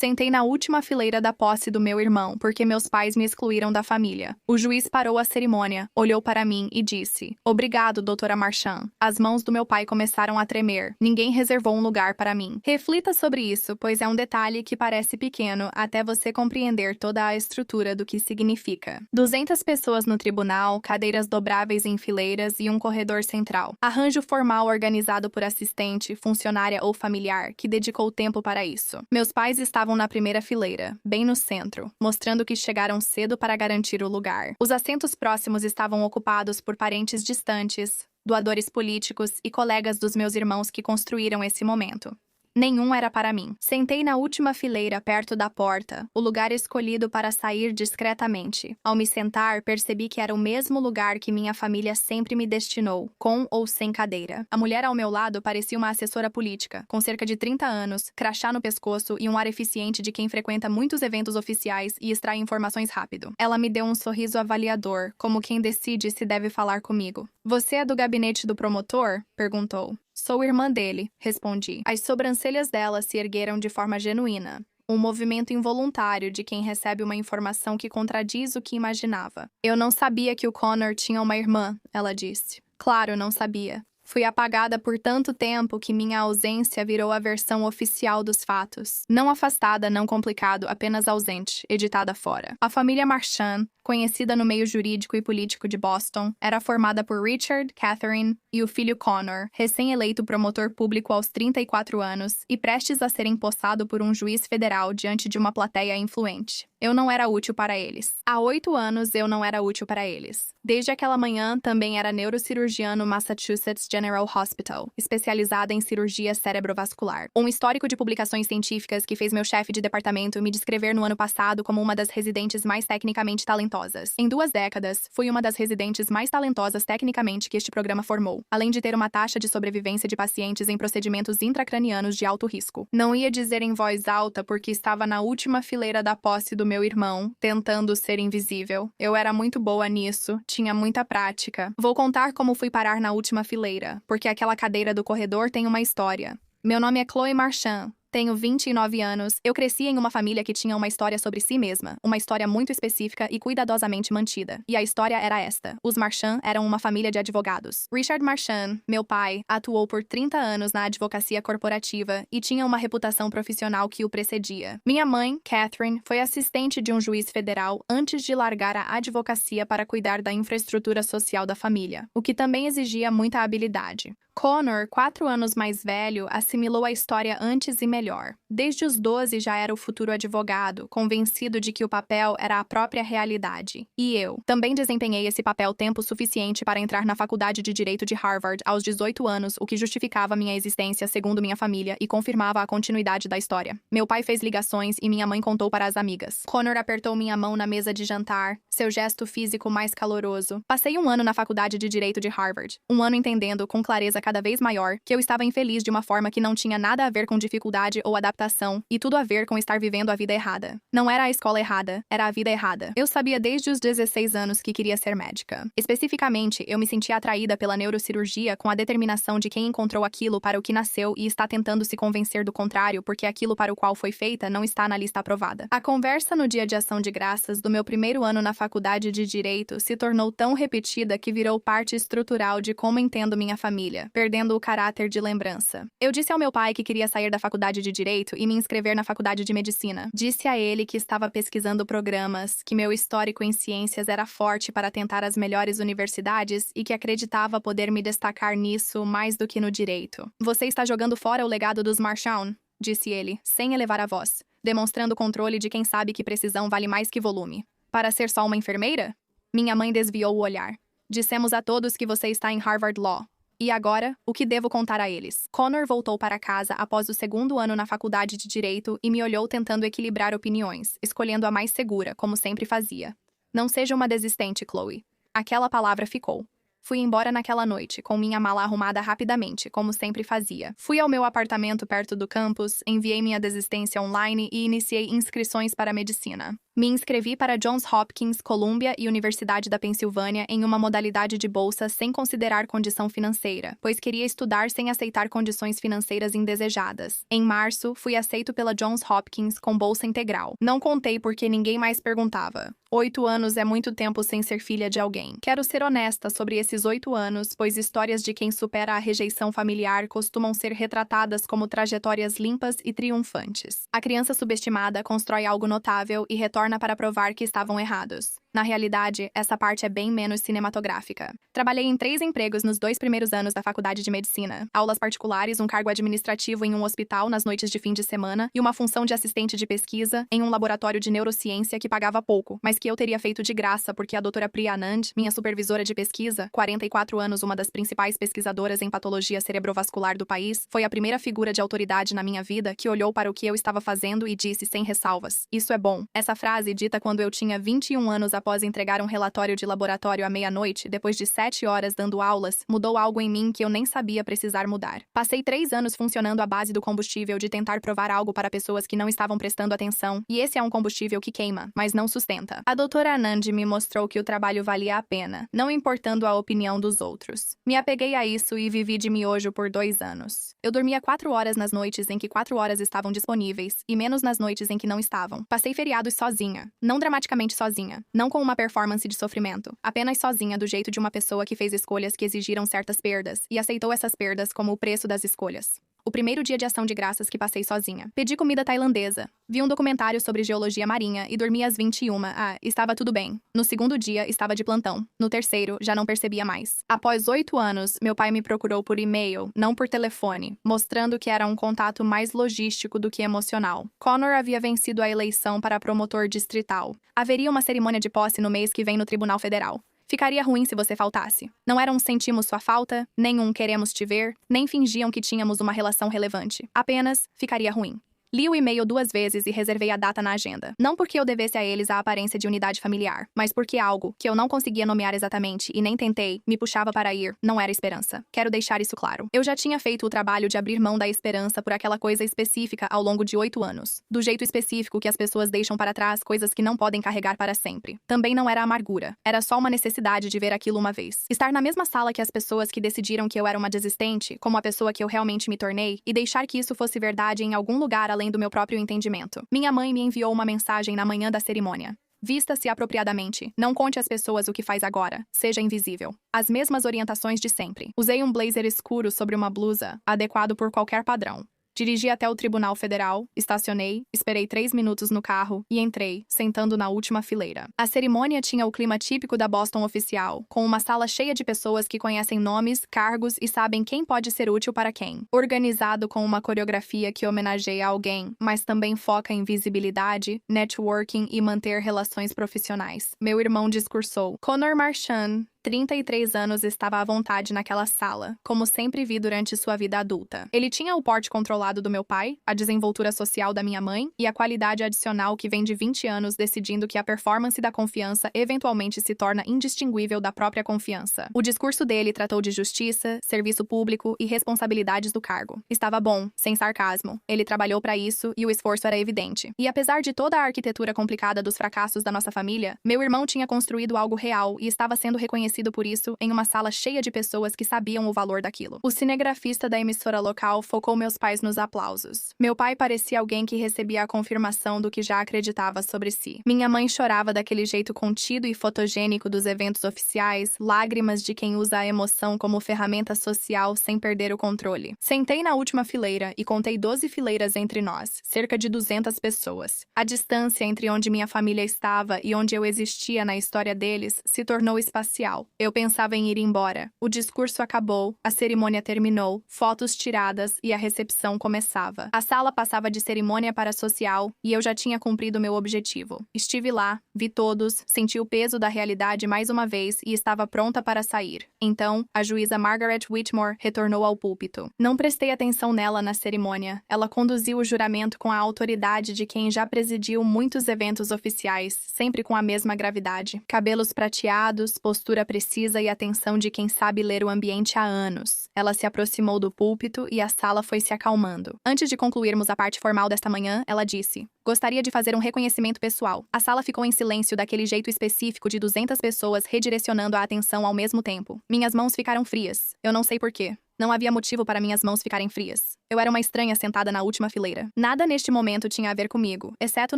Sentei na última fileira da posse do meu irmão, porque meus pais me excluíram da família. O juiz parou a cerimônia, olhou para mim e disse: "Obrigado, doutora Marchand." As mãos do meu pai começaram a tremer. Ninguém reservou um lugar para mim. Reflita sobre isso, pois é um detalhe que parece pequeno até você compreender toda a estrutura do que significa. 200 pessoas no tribunal, cadeiras dobráveis em fileiras e um corredor central. Arranjo formal organizado por assistente, funcionária ou familiar que dedicou tempo para isso. Meus pais estavam na primeira fileira, bem no centro, mostrando que chegaram cedo para garantir o lugar. Os assentos próximos estavam ocupados por parentes distantes, doadores políticos e colegas dos meus irmãos que construíram esse momento. Nenhum era para mim. Sentei na última fileira, perto da porta, o lugar escolhido para sair discretamente. Ao me sentar, percebi que era o mesmo lugar que minha família sempre me destinou, com ou sem cadeira. A mulher ao meu lado parecia uma assessora política, com cerca de 30 anos, crachá no pescoço e um ar eficiente de quem frequenta muitos eventos oficiais e extrai informações rápido. Ela me deu um sorriso avaliador, como quem decide se deve falar comigo. "Você é do gabinete do promotor?" perguntou. "Sou irmã dele", respondi. As sobrancelhas dela se ergueram de forma genuína. Um movimento involuntário de quem recebe uma informação que contradiz o que imaginava. "Eu não sabia que o Connor tinha uma irmã", ela disse. "Claro, não sabia. Fui apagada por tanto tempo que minha ausência virou a versão oficial dos fatos. Não afastada, não complicado, apenas ausente, editada fora. A família Marchand, conhecida no meio jurídico e político de Boston, era formada por Richard, Catherine e o filho Connor, recém-eleito promotor público aos 34 anos e prestes a ser empossado por um juiz federal diante de uma plateia influente. Eu não era útil para eles. Há 8 anos eu não era útil para eles. Desde aquela manhã, também era neurocirurgiã no Massachusetts General Hospital, especializada em cirurgia cerebrovascular. Um histórico de publicações científicas que fez meu chefe de departamento me descrever no ano passado como uma das residentes mais tecnicamente talentosas. Em 2 décadas, fui uma das residentes mais talentosas tecnicamente que este programa formou, além de ter uma taxa de sobrevivência de pacientes em procedimentos intracranianos de alto risco. Não ia dizer em voz alta porque estava na última fileira da posse do meu irmão, tentando ser invisível. Eu era muito boa nisso, tinha muita prática. Vou contar como fui parar na última fileira, porque aquela cadeira do corredor tem uma história. Meu nome é Chloe Marchand. Tenho 29 anos. Eu cresci em uma família que tinha uma história sobre si mesma, uma história muito específica e cuidadosamente mantida. E a história era esta. Os Marchand eram uma família de advogados. Richard Marchand, meu pai, atuou por 30 anos na advocacia corporativa e tinha uma reputação profissional que o precedia. Minha mãe, Catherine, foi assistente de um juiz federal antes de largar a advocacia para cuidar da infraestrutura social da família, o que também exigia muita habilidade. Connor, 4 anos mais velho, assimilou a história antes e melhor. Desde os 12 já era o futuro advogado, convencido de que o papel era a própria realidade. E eu também desempenhei esse papel tempo suficiente para entrar na faculdade de Direito de Harvard aos 18 anos, o que justificava minha existência segundo minha família e confirmava a continuidade da história. Meu pai fez ligações e minha mãe contou para as amigas. Connor apertou minha mão na mesa de jantar, seu gesto físico mais caloroso. Passei 1 ano na faculdade de Direito de Harvard, 1 ano entendendo com clareza cada vez maior que eu estava infeliz de uma forma que não tinha nada a ver com dificuldade ou adaptação e tudo a ver com estar vivendo a vida errada. Não era a escola errada, era a vida errada. Eu sabia desde os 16 anos que queria ser médica. Especificamente, eu me sentia atraída pela neurocirurgia com a determinação de quem encontrou aquilo para o que nasceu e está tentando se convencer do contrário porque aquilo para o qual foi feita não está na lista aprovada. A conversa no dia de ação de graças do meu primeiro ano na faculdade de Direito se tornou tão repetida que virou parte estrutural de como entendo minha família, perdendo o caráter de lembrança. Eu disse ao meu pai que queria sair da faculdade de Direito e me inscrever na faculdade de Medicina. Disse a ele que estava pesquisando programas, que meu histórico em ciências era forte para tentar as melhores universidades e que acreditava poder me destacar nisso mais do que no direito. "Você está jogando fora o legado dos Marchand", disse ele, sem elevar a voz, demonstrando controle de quem sabe que precisão vale mais que volume. "Para ser só uma enfermeira?" Minha mãe desviou o olhar. "Dissemos a todos que você está em Harvard Law. E agora, o que devo contar a eles?" Connor voltou para casa após o 2º ano na faculdade de Direito e me olhou tentando equilibrar opiniões, escolhendo a mais segura, como sempre fazia. "Não seja uma desistente, Chloe." Aquela palavra ficou. Fui embora naquela noite, com minha mala arrumada rapidamente, como sempre fazia. Fui ao meu apartamento perto do campus, enviei minha desistência online e iniciei inscrições para medicina. Me inscrevi para Johns Hopkins, Columbia e Universidade da Pensilvânia em uma modalidade de bolsa sem considerar condição financeira, pois queria estudar sem aceitar condições financeiras indesejadas. Em março, fui aceito pela Johns Hopkins com bolsa integral. Não contei porque ninguém mais perguntava. 8 anos é muito tempo sem ser filha de alguém. Quero ser honesta sobre esses 8 anos, pois histórias de quem supera a rejeição familiar costumam ser retratadas como trajetórias limpas e triunfantes. A criança subestimada constrói algo notável e retorna para provar que estavam errados. Na realidade, essa parte é bem menos cinematográfica. Trabalhei em 3 empregos nos 2 primeiros anos da faculdade de medicina. Aulas particulares, um cargo administrativo em um hospital nas noites de fim de semana e uma função de assistente de pesquisa em um laboratório de neurociência que pagava pouco, mas que eu teria feito de graça porque a doutora Priya Anand, minha supervisora de pesquisa, 44 anos, uma das principais pesquisadoras em patologia cerebrovascular do país, foi a primeira figura de autoridade na minha vida que olhou para o que eu estava fazendo e disse sem ressalvas: "Isso é bom." Essa frase, dita quando eu tinha 21 anos após entregar um relatório de laboratório à meia-noite, depois de 7 horas dando aulas, mudou algo em mim que eu nem sabia precisar mudar. Passei 3 anos funcionando à base do combustível de tentar provar algo para pessoas que não estavam prestando atenção, e esse é um combustível que queima, mas não sustenta. A doutora Anand me mostrou que o trabalho valia a pena, não importando a opinião dos outros. Me apeguei a isso e vivi de miojo por 2 anos. Eu dormia 4 horas nas noites em que 4 horas estavam disponíveis, e menos nas noites em que não estavam. Passei feriados sozinha. Não dramaticamente sozinha. Não com uma performance de sofrimento. Apenas sozinha do jeito de uma pessoa que fez escolhas que exigiram certas perdas, e aceitou essas perdas como o preço das escolhas. O primeiro dia de ação de graças que passei sozinha. Pedi comida tailandesa. Vi um documentário sobre geologia marinha e dormi às 21. Estava tudo bem. No segundo dia, estava de plantão. No terceiro, já não percebia mais. Após 8 anos, meu pai me procurou por e-mail, não por telefone, mostrando que era um contato mais logístico do que emocional. Connor havia vencido a eleição para promotor distrital. Haveria uma cerimônia de posse no mês que vem no Tribunal Federal. Ficaria ruim se você faltasse. Não era um sentimos sua falta, nem um queremos te ver, nem fingiam que tínhamos uma relação relevante. Apenas ficaria ruim. Li o e-mail 2 vezes e reservei a data na agenda. Não porque eu devesse a eles a aparência de unidade familiar, mas porque algo, que eu não conseguia nomear exatamente e nem tentei, me puxava para ir, não era esperança. Quero deixar isso claro. Eu já tinha feito o trabalho de abrir mão da esperança por aquela coisa específica ao longo de 8 anos. Do jeito específico que as pessoas deixam para trás coisas que não podem carregar para sempre. Também não era amargura. Era só uma necessidade de ver aquilo uma vez. Estar na mesma sala que as pessoas que decidiram que eu era uma desistente, como a pessoa que eu realmente me tornei, e deixar que isso fosse verdade em algum lugar além do meu próprio entendimento. Minha mãe me enviou uma mensagem na manhã da cerimônia. Vista-se apropriadamente. Não conte às pessoas o que faz agora. Seja invisível. As mesmas orientações de sempre. Usei um blazer escuro sobre uma blusa, adequado por qualquer padrão. Dirigi até o Tribunal Federal, estacionei, esperei 3 minutos no carro e entrei, sentando na última fileira. A cerimônia tinha o clima típico da Boston oficial, com uma sala cheia de pessoas que conhecem nomes, cargos e sabem quem pode ser útil para quem. Organizado com uma coreografia que homenageia alguém, mas também foca em visibilidade, networking e manter relações profissionais. Meu irmão discursou. Connor Marchand, 33 anos, estava à vontade naquela sala, como sempre vi durante sua vida adulta. Ele tinha o porte controlado do meu pai, a desenvoltura social da minha mãe e a qualidade adicional que vem de 20 anos decidindo que a performance da confiança eventualmente se torna indistinguível da própria confiança. O discurso dele tratou de justiça, serviço público e responsabilidades do cargo. Estava bom, sem sarcasmo. Ele trabalhou para isso e o esforço era evidente. E apesar de toda a arquitetura complicada dos fracassos da nossa família, meu irmão tinha construído algo real e estava sendo reconhecido por isso em uma sala cheia de pessoas que sabiam o valor daquilo. O cinegrafista da emissora local focou meus pais nos aplausos. Meu pai parecia alguém que recebia a confirmação do que já acreditava sobre si. Minha mãe chorava daquele jeito contido e fotogênico dos eventos oficiais, lágrimas de quem usa a emoção como ferramenta social sem perder o controle. Sentei na última fileira e contei 12 fileiras entre nós, cerca de 200 pessoas. A distância entre onde minha família estava e onde eu existia na história deles se tornou espacial. Eu pensava em ir embora. O discurso acabou, a cerimônia terminou, fotos tiradas e a recepção começava. A sala passava de cerimônia para social e eu já tinha cumprido meu objetivo. Estive lá, vi todos, senti o peso da realidade mais uma vez e estava pronta para sair. Então, a juíza Margaret Whitmore retornou ao púlpito. Não prestei atenção nela na cerimônia. Ela conduziu o juramento com a autoridade de quem já presidiu muitos eventos oficiais, sempre com a mesma gravidade. Cabelos prateados, postura precisa e atenção de quem sabe ler o ambiente há anos. Ela se aproximou do púlpito e a sala foi se acalmando. Antes de concluirmos a parte formal desta manhã, ela disse: "Gostaria de fazer um reconhecimento pessoal." A sala ficou em silêncio daquele jeito específico de 200 pessoas redirecionando a atenção ao mesmo tempo. Minhas mãos ficaram frias. Eu não sei porquê. Não havia motivo para minhas mãos ficarem frias. Eu era uma estranha sentada na última fileira. Nada neste momento tinha a ver comigo, exceto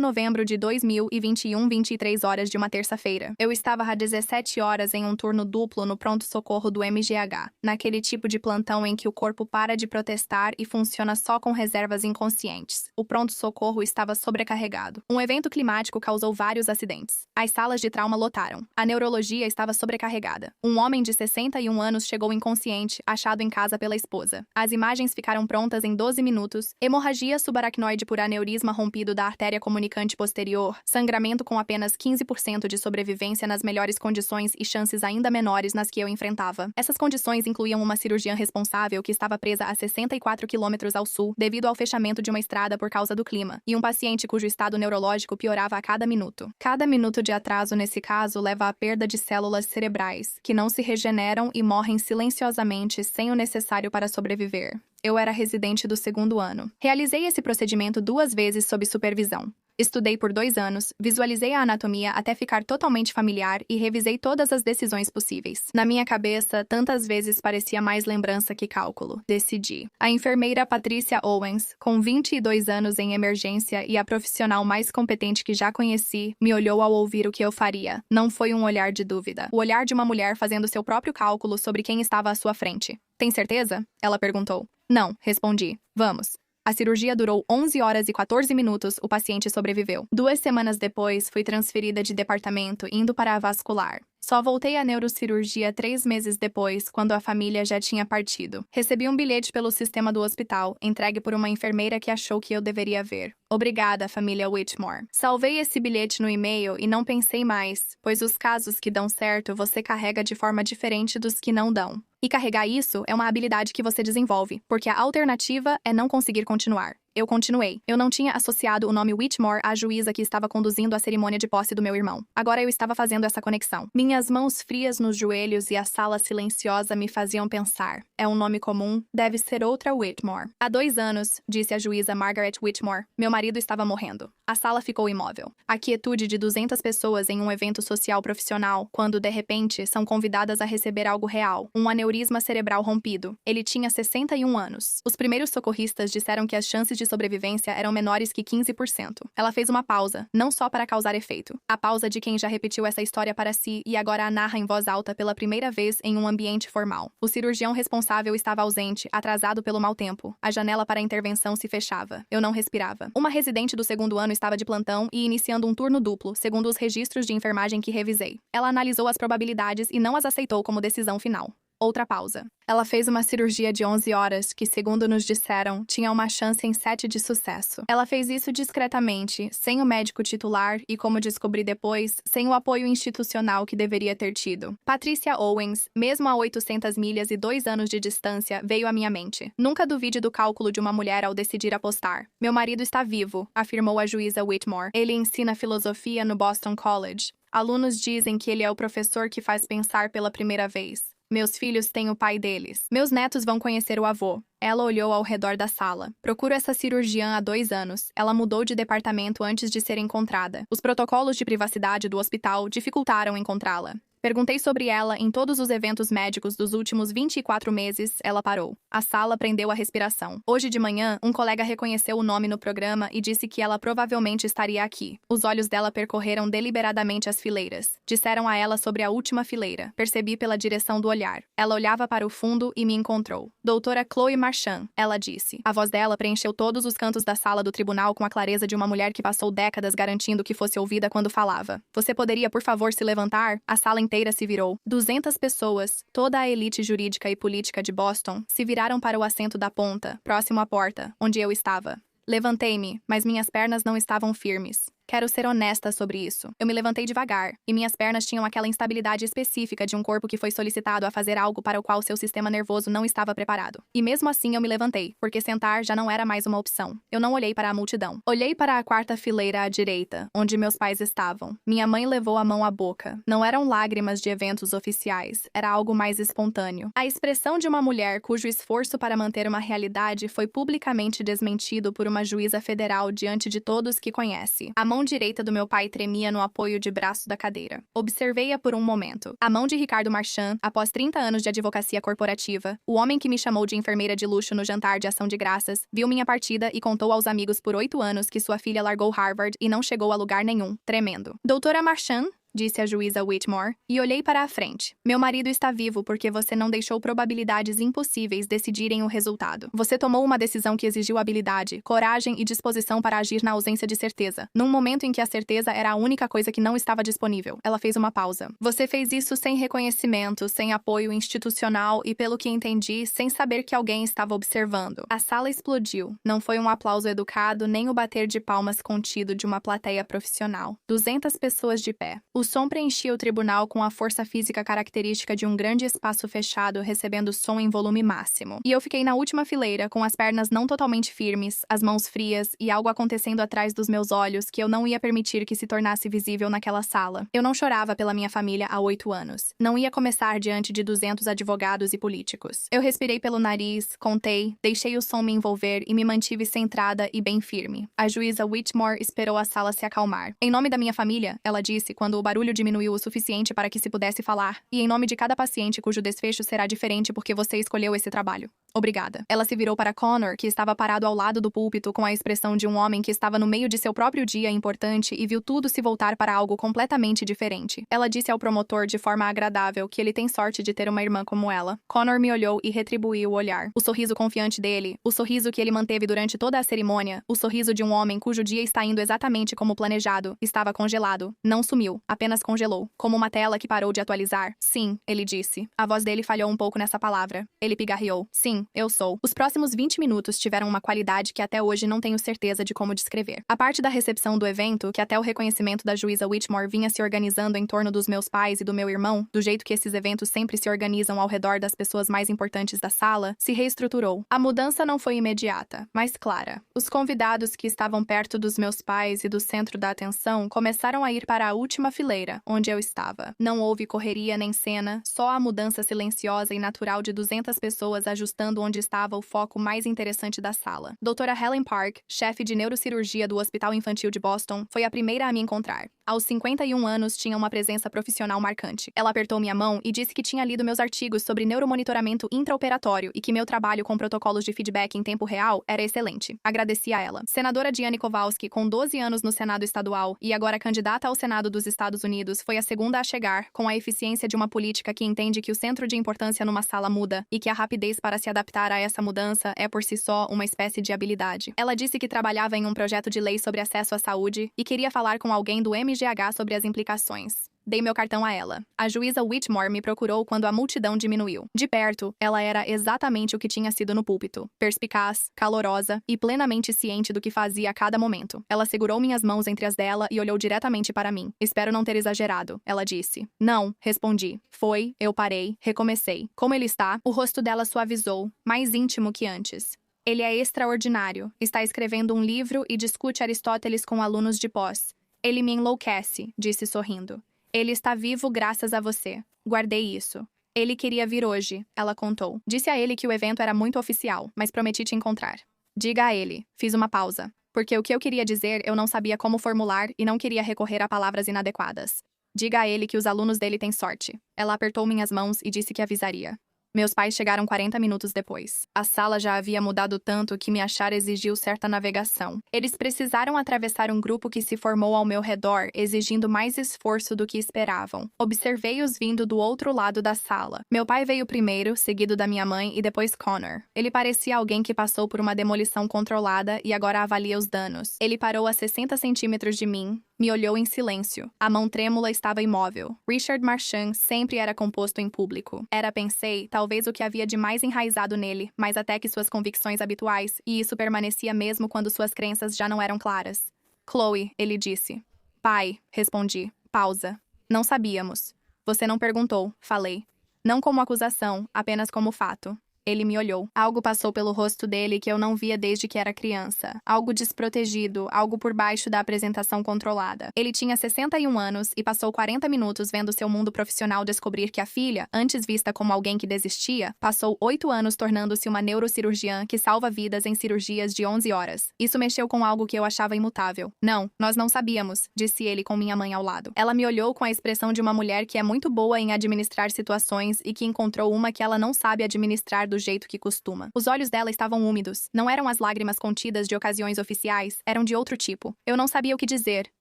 novembro de 2021, 23 horas de uma terça-feira. Eu estava há 17 horas em um turno duplo no pronto-socorro do MGH, naquele tipo de plantão em que o corpo para de protestar e funciona só com reservas inconscientes. O pronto-socorro estava sobrecarregado. Um evento climático causou vários acidentes. As salas de trauma lotaram. A neurologia estava sobrecarregada. Um homem de 61 anos chegou inconsciente, achado em casa pela esposa. As imagens ficaram prontas em 12 minutos, hemorragia subaracnoide por aneurisma rompido da artéria comunicante posterior, sangramento com apenas 15% de sobrevivência nas melhores condições e chances ainda menores nas que eu enfrentava. Essas condições incluíam uma cirurgiã responsável que estava presa a 64 quilômetros ao sul devido ao fechamento de uma estrada por causa do clima, e um paciente cujo estado neurológico piorava a cada minuto. Cada minuto de atraso nesse caso leva à perda de células cerebrais, que não se regeneram e morrem silenciosamente sem o necessário para sobreviver. Eu era residente do segundo ano. Realizei esse procedimento 2 vezes sob supervisão. Estudei por 2 anos, visualizei a anatomia até ficar totalmente familiar e revisei todas as decisões possíveis. Na minha cabeça, tantas vezes parecia mais lembrança que cálculo. Decidi. A enfermeira Patricia Owens, com 22 anos em emergência e a profissional mais competente que já conheci, me olhou ao ouvir o que eu faria. Não foi um olhar de dúvida. O olhar de uma mulher fazendo seu próprio cálculo sobre quem estava à sua frente. "Tem certeza?" ela perguntou. "Não", respondi. "Vamos." A cirurgia durou 11 horas e 14 minutos, o paciente sobreviveu. 2 semanas depois, fui transferida de departamento, indo para a vascular. Só voltei à neurocirurgia 3 meses depois, quando a família já tinha partido. Recebi um bilhete pelo sistema do hospital, entregue por uma enfermeira que achou que eu deveria ver. "Obrigada, família Whitmore." Salvei esse bilhete no e-mail e não pensei mais, pois os casos que dão certo você carrega de forma diferente dos que não dão. E carregar isso é uma habilidade que você desenvolve, porque a alternativa é não conseguir continuar. Eu continuei. Eu não tinha associado o nome Whitmore à juíza que estava conduzindo a cerimônia de posse do meu irmão. Agora eu estava fazendo essa conexão. Minhas mãos frias nos joelhos e a sala silenciosa me faziam pensar. É um nome comum, deve ser outra Whitmore. "Há 2 anos", disse a juíza Margaret Whitmore, "meu marido estava morrendo." A sala ficou imóvel. A quietude de 200 pessoas em um evento social profissional, quando, de repente, são convidadas a receber algo real. Um aneurisma cerebral rompido. Ele tinha 61 anos. Os primeiros socorristas disseram que as chances de sobrevivência eram menores que 15%. Ela fez uma pausa, não só para causar efeito. A pausa de quem já repetiu essa história para si e agora a narra em voz alta pela primeira vez em um ambiente formal. O cirurgião responsável estava ausente, atrasado pelo mau tempo. A janela para a intervenção se fechava. Eu não respirava. Uma residente do segundo ano estava de plantão e iniciando um turno duplo, segundo os registros de enfermagem que revisei. Ela analisou as probabilidades e não as aceitou como decisão final. Outra pausa. Ela fez uma cirurgia de 11 horas, que, segundo nos disseram, tinha uma chance em 7 de sucesso. Ela fez isso discretamente, sem o médico titular e, como descobri depois, sem o apoio institucional que deveria ter tido. Patricia Owens, mesmo a 800 milhas e 2 anos de distância, veio à minha mente. Nunca duvide do cálculo de uma mulher ao decidir apostar. "Meu marido está vivo", afirmou a juíza Whitmore. "Ele ensina filosofia no Boston College. Alunos dizem que ele é o professor que faz pensar pela primeira vez. Meus filhos têm o pai deles. Meus netos vão conhecer o avô." Ela olhou ao redor da sala. "Procuro essa cirurgiã há 2 anos. Ela mudou de departamento antes de ser encontrada. Os protocolos de privacidade do hospital dificultaram encontrá-la. Perguntei sobre ela em todos os eventos médicos dos últimos 24 meses, ela parou. A sala prendeu a respiração. Hoje de manhã, um colega reconheceu o nome no programa e disse que ela provavelmente estaria aqui. Os olhos dela percorreram deliberadamente as fileiras. Disseram a ela sobre a última fileira. Percebi pela direção do olhar. Ela olhava para o fundo e me encontrou. Doutora Chloe Marchand, ela disse. A voz dela preencheu todos os cantos da sala do tribunal com a clareza de uma mulher que passou décadas garantindo que fosse ouvida quando falava. Você poderia, por favor, se levantar? A sala inteira se virou. 200 pessoas, toda a elite jurídica e política de Boston, se viraram para o assento da ponta, próximo à porta, onde eu estava. Levantei-me, mas minhas pernas não estavam firmes. Quero ser honesta sobre isso. Eu me levantei devagar, e minhas pernas tinham aquela instabilidade específica de um corpo que foi solicitado a fazer algo para o qual seu sistema nervoso não estava preparado. E mesmo assim eu me levantei, porque sentar já não era mais uma opção. Eu não olhei para a multidão. Olhei para a quarta fileira à direita, onde meus pais estavam. Minha mãe levou a mão à boca. Não eram lágrimas de eventos oficiais, era algo mais espontâneo. A expressão de uma mulher cujo esforço para manter uma realidade foi publicamente desmentido por uma juíza federal diante de todos que conhece. A mão direita do meu pai tremia no apoio de braço da cadeira. Observei-a por um momento. A mão de Ricardo Marchand, após 30 anos de advocacia corporativa, o homem que me chamou de enfermeira de luxo no jantar de ação de graças, viu minha partida e contou aos amigos por 8 anos que sua filha largou Harvard e não chegou a lugar nenhum, tremendo. Doutora Marchand, disse a juíza Whitmore, e olhei para a frente. Meu marido está vivo porque você não deixou probabilidades impossíveis decidirem o resultado. Você tomou uma decisão que exigiu habilidade, coragem e disposição para agir na ausência de certeza, num momento em que a certeza era a única coisa que não estava disponível. Ela fez uma pausa. Você fez isso sem reconhecimento, sem apoio institucional e, pelo que entendi, sem saber que alguém estava observando. A sala explodiu. Não foi um aplauso educado nem o bater de palmas contido de uma plateia profissional. 200 pessoas de pé. O som preenchia o tribunal com a força física característica de um grande espaço fechado recebendo som em volume máximo. E eu fiquei na última fileira, com as pernas não totalmente firmes, as mãos frias e algo acontecendo atrás dos meus olhos que eu não ia permitir que se tornasse visível naquela sala. Eu não chorava pela minha família há 8 anos. Não ia começar diante de 200 advogados e políticos. Eu respirei pelo nariz, contei, deixei o som me envolver e me mantive centrada e bem firme. A juíza Whitmore esperou a sala se acalmar. Em nome da minha família, ela disse quando o barulho diminuiu o suficiente para que se pudesse falar, e em nome de cada paciente cujo desfecho será diferente porque você escolheu esse trabalho. Obrigada. Ela se virou para Connor, que estava parado ao lado do púlpito com a expressão de um homem que estava no meio de seu próprio dia importante e viu tudo se voltar para algo completamente diferente. Ela disse ao promotor de forma agradável que ele tem sorte de ter uma irmã como ela. Connor me olhou e retribuiu o olhar. O sorriso confiante dele, o sorriso que ele manteve durante toda a cerimônia, o sorriso de um homem cujo dia está indo exatamente como planejado, estava congelado. Não sumiu, apenas congelou. Como uma tela que parou de atualizar. Sim, ele disse. A voz dele falhou um pouco nessa palavra. Ele pigarreou. Sim, eu sou. Os próximos 20 minutos tiveram uma qualidade que até hoje não tenho certeza de como descrever. A parte da recepção do evento, que até o reconhecimento da juíza Whitmore vinha se organizando em torno dos meus pais e do meu irmão, do jeito que esses eventos sempre se organizam ao redor das pessoas mais importantes da sala, se reestruturou. A mudança não foi imediata, mas clara. Os convidados que estavam perto dos meus pais e do centro da atenção começaram a ir para a última fileira, onde eu estava. Não houve correria nem cena, só a mudança silenciosa e natural de 200 pessoas ajustando onde estava o foco mais interessante da sala. Doutora Helen Park, chefe de neurocirurgia do Hospital Infantil de Boston, foi a primeira a me encontrar. Aos 51 anos, tinha uma presença profissional marcante. Ela apertou minha mão e disse que tinha lido meus artigos sobre neuromonitoramento intraoperatório e que meu trabalho com protocolos de feedback em tempo real era excelente. Agradeci a ela. Senadora Dianne Kowalski, com 12 anos no Senado estadual e agora candidata ao Senado dos Estados Unidos, foi a segunda a chegar, com a eficiência de uma política que entende que o centro de importância numa sala muda e que a rapidez para se adaptar a essa mudança é por si só uma espécie de habilidade. Ela disse que trabalhava em um projeto de lei sobre acesso à saúde e queria falar com alguém do MGH sobre as implicações. Dei meu cartão a ela. A juíza Whitmore me procurou quando a multidão diminuiu. De perto, ela era exatamente o que tinha sido no púlpito. Perspicaz, calorosa e plenamente ciente do que fazia a cada momento. Ela segurou minhas mãos entre as dela e olhou diretamente para mim. Espero não ter exagerado, ela disse. Não, respondi. Foi, eu parei, recomecei. Como ele está? O rosto dela suavizou, mais íntimo que antes. Ele é extraordinário. Está escrevendo um livro e discute Aristóteles com alunos de pós. Ele me enlouquece, disse sorrindo. Ele está vivo graças a você. Guardei isso. Ele queria vir hoje, ela contou. Disse a ele que o evento era muito oficial, mas prometi te encontrar. Diga a ele. Fiz uma pausa. Porque o que eu queria dizer eu não sabia como formular e não queria recorrer a palavras inadequadas. Diga a ele que os alunos dele têm sorte. Ela apertou minhas mãos e disse que avisaria. Meus pais chegaram 40 minutos depois. A sala já havia mudado tanto que me achar exigiu certa navegação. Eles precisaram atravessar um grupo que se formou ao meu redor, exigindo mais esforço do que esperavam. Observei-os vindo do outro lado da sala. Meu pai veio primeiro, seguido da minha mãe e depois Connor. Ele parecia alguém que passou por uma demolição controlada e agora avalia os danos. Ele parou a 60 centímetros de mim, me olhou em silêncio. A mão trêmula estava imóvel. Richard Marchand sempre era composto em público. Pensei, talvez o que havia de mais enraizado nele, mais até que suas convicções habituais, e isso permanecia mesmo quando suas crenças já não eram claras. Chloe, ele disse. Pai, respondi. Pausa. Não sabíamos. Você não perguntou, falei. Não como acusação, apenas como fato. Ele me olhou. Algo passou pelo rosto dele que eu não via desde que era criança. Algo desprotegido, algo por baixo da apresentação controlada. Ele tinha 61 anos e passou 40 minutos vendo seu mundo profissional descobrir que a filha, antes vista como alguém que desistia, passou 8 anos tornando-se uma neurocirurgiã que salva vidas em cirurgias de 11 horas. Isso mexeu com algo que eu achava imutável. Não, nós não sabíamos, disse ele com minha mãe ao lado. Ela me olhou com a expressão de uma mulher que é muito boa em administrar situações e que encontrou uma que ela não sabe administrar do jeito que costuma. Os olhos dela estavam úmidos. Não eram as lágrimas contidas de ocasiões oficiais, eram de outro tipo. Eu não sabia o que dizer,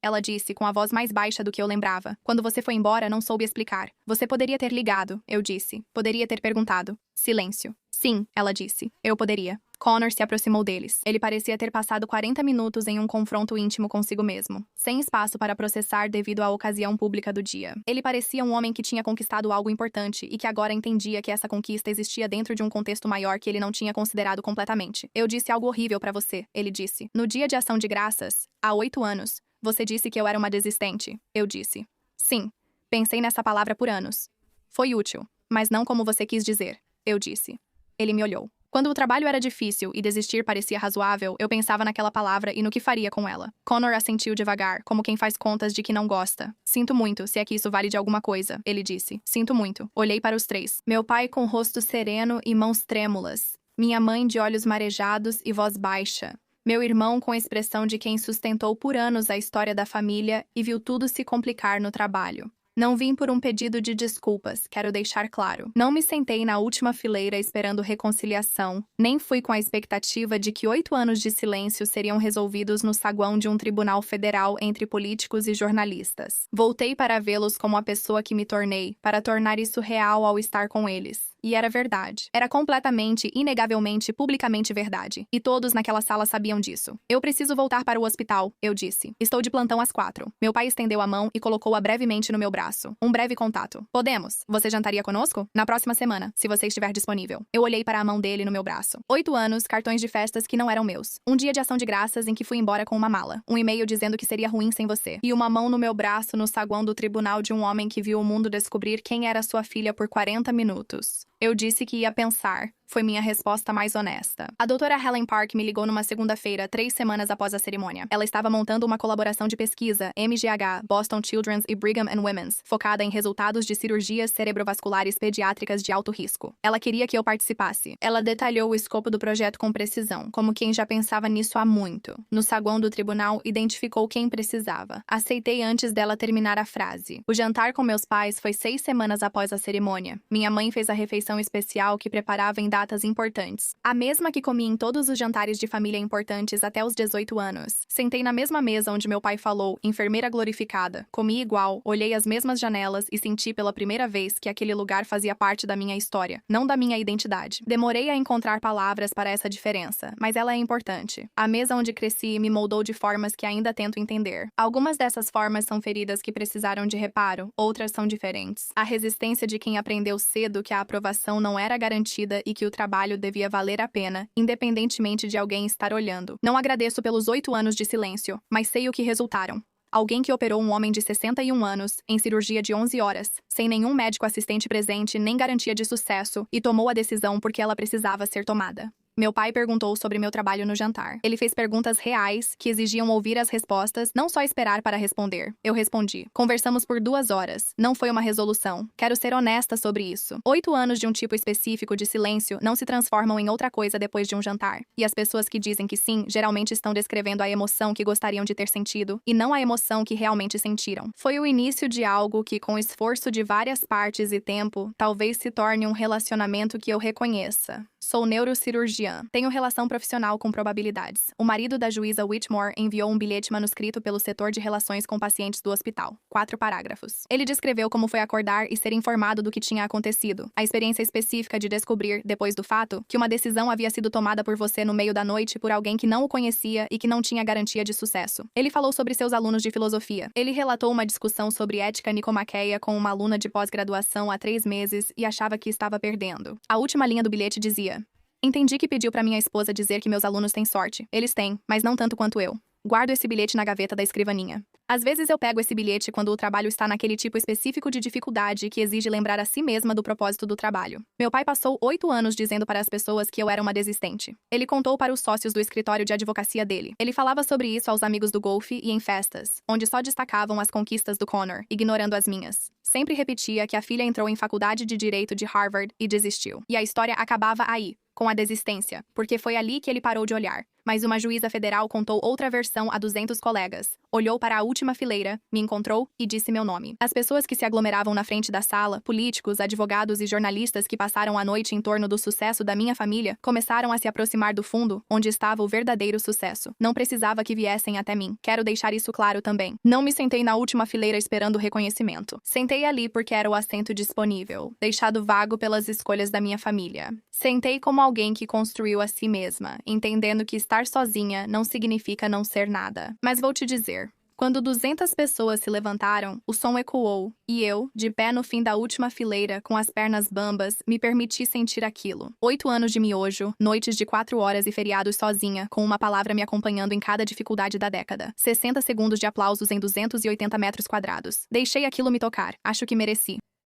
ela disse com a voz mais baixa do que eu lembrava. Quando você foi embora, não soube explicar. Você poderia ter ligado, eu disse. Poderia ter perguntado. Silêncio. Sim, ela disse. Eu poderia. Connor se aproximou deles. Ele parecia ter passado 40 minutos em um confronto íntimo consigo mesmo, sem espaço para processar devido à ocasião pública do dia. Ele parecia um homem que tinha conquistado algo importante e que agora entendia que essa conquista existia dentro de um contexto maior que ele não tinha considerado completamente. Eu disse algo horrível para você, ele disse. No dia de ação de graças, há 8 anos, você disse que eu era uma desistente. Eu disse. Sim. Pensei nessa palavra por anos. Foi útil, mas não como você quis dizer. Eu disse. Ele me olhou. Quando o trabalho era difícil e desistir parecia razoável, eu pensava naquela palavra e no que faria com ela. Connor assentiu devagar, como quem faz contas de que não gosta. Sinto muito, se é que isso vale de alguma coisa, ele disse. Sinto muito. Olhei para os três. Meu pai com rosto sereno e mãos trêmulas. Minha mãe de olhos marejados e voz baixa. Meu irmão com a expressão de quem sustentou por anos a história da família e viu tudo se complicar no trabalho. Não vim por um pedido de desculpas, quero deixar claro. Não me sentei na última fileira esperando reconciliação, nem fui com a expectativa de que 8 anos de silêncio seriam resolvidos no saguão de um tribunal federal entre políticos e jornalistas. Voltei para vê-los como a pessoa que me tornei, para tornar isso real ao estar com eles. E era verdade. Era completamente, inegavelmente, publicamente verdade. E todos naquela sala sabiam disso. Eu preciso voltar para o hospital, eu disse. Estou de plantão às 4. Meu pai estendeu a mão e colocou-a brevemente no meu braço. Um breve contato. Podemos. Você jantaria conosco? Na próxima semana, se você estiver disponível. Eu olhei para a mão dele no meu braço. 8 anos, cartões de festas que não eram meus. Um dia de ação de graças em que fui embora com uma mala. Um e-mail dizendo que seria ruim sem você. E uma mão no meu braço no saguão do tribunal de um homem que viu o mundo descobrir quem era sua filha por 40 minutos. Eu disse que ia pensar. Foi minha resposta mais honesta. A doutora Helen Park me ligou numa segunda-feira, 3 semanas após a cerimônia. Ela estava montando uma colaboração de pesquisa, MGH, Boston Children's e Brigham and Women's, focada em resultados de cirurgias cerebrovasculares pediátricas de alto risco. Ela queria que eu participasse. Ela detalhou o escopo do projeto com precisão, como quem já pensava nisso há muito. No saguão do tribunal, identificou quem precisava. Aceitei antes dela terminar a frase. O jantar com meus pais foi 6 semanas após a cerimônia. Minha mãe fez a refeição especial que preparava em datas importantes. A mesma que comi em todos os jantares de família importantes até os 18 anos. Sentei na mesma mesa onde meu pai falou, enfermeira glorificada. Comi igual, olhei as mesmas janelas e senti pela primeira vez que aquele lugar fazia parte da minha história, não da minha identidade. Demorei a encontrar palavras para essa diferença, mas ela é importante. A mesa onde cresci me moldou de formas que ainda tento entender. Algumas dessas formas são feridas que precisaram de reparo, outras são diferentes. A resistência de quem aprendeu cedo que a aprovação não era garantida e que o trabalho devia valer a pena, independentemente de alguém estar olhando. Não agradeço pelos 8 anos de silêncio, mas sei o que resultaram. Alguém que operou um homem de 61 anos, em cirurgia de 11 horas, sem nenhum médico assistente presente nem garantia de sucesso, e tomou a decisão porque ela precisava ser tomada. Meu pai perguntou sobre meu trabalho no jantar. Ele fez perguntas reais, que exigiam ouvir as respostas, não só esperar para responder. Eu respondi. Conversamos por 2 horas. Não foi uma resolução. Quero ser honesta sobre isso. 8 anos de um tipo específico de silêncio não se transformam em outra coisa depois de um jantar. E as pessoas que dizem que sim, geralmente estão descrevendo a emoção que gostariam de ter sentido, e não a emoção que realmente sentiram. Foi o início de algo que, com esforço de várias partes e tempo, talvez se torne um relacionamento que eu reconheça. Sou neurocirurgiã. Tenho relação profissional com probabilidades. O marido da juíza Whitmore enviou um bilhete manuscrito pelo setor de relações com pacientes do hospital. 4 parágrafos. Ele descreveu como foi acordar e ser informado do que tinha acontecido. A experiência específica de descobrir, depois do fato, que uma decisão havia sido tomada por você no meio da noite por alguém que não o conhecia e que não tinha garantia de sucesso. Ele falou sobre seus alunos de filosofia. Ele relatou uma discussão sobre ética nicomaqueia com uma aluna de pós-graduação há 3 meses e achava que estava perdendo. A última linha do bilhete dizia: entendi que pediu para minha esposa dizer que meus alunos têm sorte. Eles têm, mas não tanto quanto eu. Guardo esse bilhete na gaveta da escrivaninha. Às vezes eu pego esse bilhete quando o trabalho está naquele tipo específico de dificuldade que exige lembrar a si mesma do propósito do trabalho. Meu pai passou 8 anos dizendo para as pessoas que eu era uma desistente. Ele contou para os sócios do escritório de advocacia dele. Ele falava sobre isso aos amigos do golfe e em festas, onde só destacavam as conquistas do Connor, ignorando as minhas. Sempre repetia que a filha entrou em faculdade de direito de Harvard e desistiu. E a história acabava aí, com a desistência, porque foi ali que ele parou de olhar. Mas uma juíza federal contou outra versão a 200 colegas. Olhou para a última fileira, me encontrou e disse meu nome. As pessoas que se aglomeravam na frente da sala, políticos, advogados e jornalistas que passaram a noite em torno do sucesso da minha família, começaram a se aproximar do fundo, onde estava o verdadeiro sucesso. Não precisava que viessem até mim. Quero deixar isso claro também. Não me sentei na última fileira esperando reconhecimento. Sentei ali porque era o assento disponível, deixado vago pelas escolhas da minha família. Sentei como alguém que construiu a si mesma, entendendo que estar sozinha não significa não ser nada. Mas vou te dizer, quando 200 pessoas se levantaram, o som ecoou, e eu, de pé no fim da última fileira, com as pernas bambas, me permiti sentir aquilo. 8 anos de miojo, noites de 4 horas e feriados sozinha, com uma palavra me acompanhando em cada dificuldade da década. 60 segundos de aplausos em 280 metros quadrados. Deixei aquilo me tocar. Acho que mereci.